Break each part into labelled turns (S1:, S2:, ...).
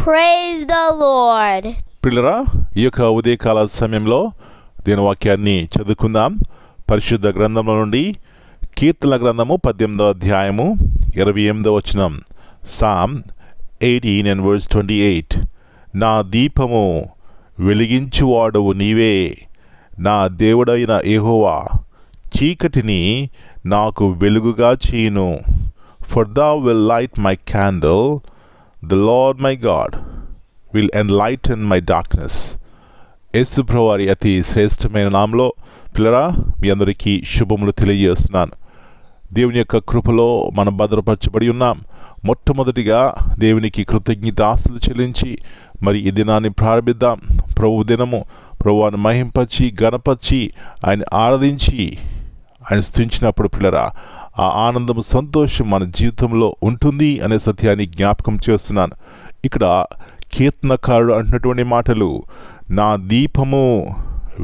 S1: Praise the Lord.
S2: పిల్లరా, ఈ యొక్క ఉదయకాల సమయంలో దీని వాక్యాన్ని చదువుకుందాం. పరిశుద్ధ గ్రంథంలో నుండి కీర్తన గ్రంథము 18వ అధ్యాయము 28వ వచనం. Psalm 18 and verse 28. నా దీపము వెలిగించువాడవు నీవే, నా దేవుడైన యెహోవా చీకటిని నాకు వెలుగుగా చేయును. For thou will light my candle, the Lord my God will enlighten my darkness. యేసు ప్రభువారి అతి శ్రేష్టమైన నామములో పిల్లరా మీ అందరికీ శుభములు తెలియజేస్తున్నాను. దేవుని యొక్క కృపలో మనం భద్రపరచబడి ఉన్నాం. మొట్టమొదటిగా దేవునికి కృతజ్ఞతాస్తులు చెల్లించి మరి ఈ దినాన్ని ప్రారంభిద్దాం. ప్రభు దినము ప్రభువును మహింపరిచి గణపరిచి ఆయన ఆరాధించి ఆయన స్తుతించినప్పుడు పిల్లరా ఆ ఆనందము సంతోషం మన జీవితంలో ఉంటుంది అనే సత్యాన్ని జ్ఞాపకం చేస్తున్నాను. ఇక్కడ కీర్తనకారుడు అంటున్నటువంటి మాటలు, నా దీపము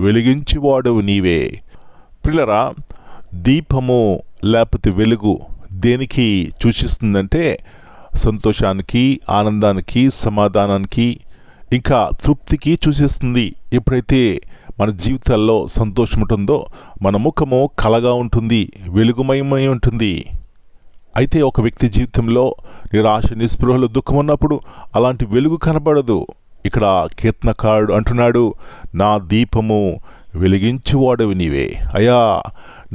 S2: వెలిగించువాడవు నీవే. పిల్లరా, దీపము లేకపోతే వెలుగు దేనికి సూచిస్తుందంటే సంతోషానికి, ఆనందానికి, సమాధానానికి, ఇంకా తృప్తికి సూచిస్తుంది. ఎప్పుడైతే మన జీవితాల్లో సంతోషం ఉంటుందో మన ముఖము కలగా ఉంటుంది, వెలుగుమయమై ఉంటుంది. అయితే ఒక వ్యక్తి జీవితంలో నిరాశ, నిస్పృహలు, దుఃఖం ఉన్నప్పుడు అలాంటి వెలుగు కనబడదు. ఇక్కడ కీర్తనకారుడు అంటున్నాడు, నా దీపము వెలిగించువాడవి నీవే. అయ్యా,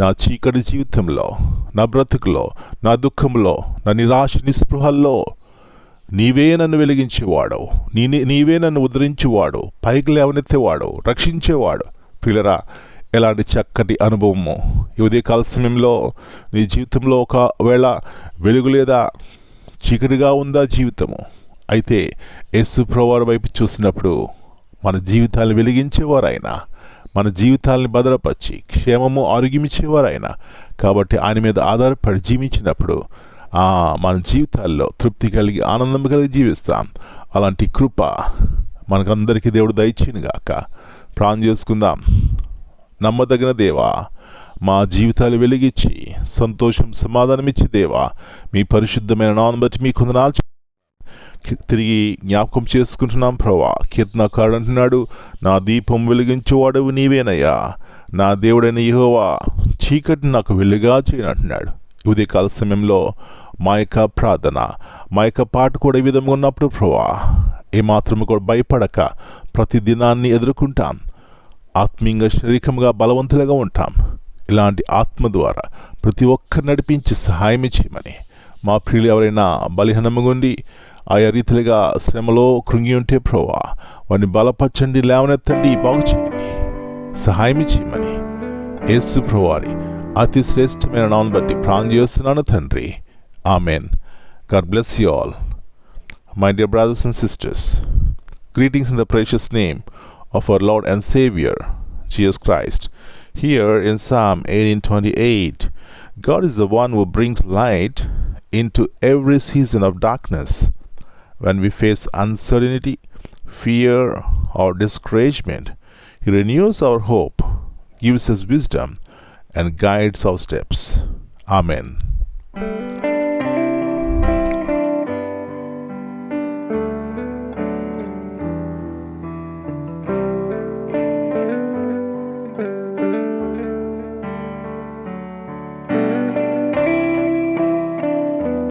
S2: నా చీకటి జీవితంలో, నా బ్రతుకులో, నా దుఃఖంలో, నా నిరాశ నిస్పృహల్లో నీవే నన్ను వెలిగించేవాడు, నీవే నన్ను ఉద్ధరించేవాడు, పైకి లేవనెత్తేవాడు, రక్షించేవాడు. పిల్లరా, ఎలాంటి చక్కటి అనుభవము ఈ ఉదయకాల సమయంలో నీ జీవితంలో ఒకవేళ వెలుగు లేదా చీకటిగా ఉందా జీవితము, అయితే యేసు ప్రభువారి వైపు చూసినప్పుడు మన జీవితాలను వెలిగించేవారైనా, మన జీవితాలను భద్రపరిచి క్షేమము ఆరోగ్యమిచ్చేవారైనా. కాబట్టి ఆయన మీద ఆధారపడి జీవించినప్పుడు మన జీవితాల్లో తృప్తి కలిగి ఆనందం కలిగి జీవిస్తాం. అలాంటి కృప మనకందరికీ దేవుడు దయచేయును గాక. ప్రార్థన చేసుకుందాం. నమ్మదగిన దేవా, మా జీవితాలు వెలిగించి సంతోషం సమాధానం ఇచ్చి దేవా, మీ పరిశుద్ధమైన నామమును బట్టి మీకు వందనాలు తిరిగి జ్ఞాపకం చేసుకుంటున్నాం. ప్రభువా, కీర్తనకారుడు అంటున్నాడు, నా దీపం వెలిగించేవాడవు నీవేనయ్యా, నా దేవుడైన యెహోవా చీకటిని నాకు వెలుగుగా చేయను అంటున్నాడు. ఉదయకాల సమయంలో మా యొక్క ప్రార్థన, మా యొక్క పాట కూడా ఈ విధంగా ఉన్నప్పుడు ప్రభువా, ఏమాత్రము కూడా భయపడక ప్రతి దినాన్ని ఎదుర్కొంటాం. ఆత్మీయంగా, శారీరకంగా బలవంతులుగా ఉంటాం. ఇలాంటి ఆత్మ ద్వారా ప్రతి ఒక్కరు నడిపించి సహాయం చేయమని, మా ప్రియులు ఎవరైనా బలహీనంగా ఉండి ఆయా రీతిలుగా శ్రమలో కృంగి ఉంటే ప్రభువా, వారిని బలపరచండి, లేవనెత్తండి, బాగు చేయండి, సహాయం చేయమని యేసు ప్రభువారి అతి శ్రేష్టమైన నామమును బట్టి ప్రార్థన చేస్తున్నాను తండ్రి. Amen. God bless you all. My dear brothers and sisters, greetings in the precious name of our Lord and Savior, Jesus Christ. Here in Psalm 18:28, God is the one who brings light into every season of darkness. When we face uncertainty, fear, or discouragement, He renews our hope, gives us wisdom, and guides our steps. Amen.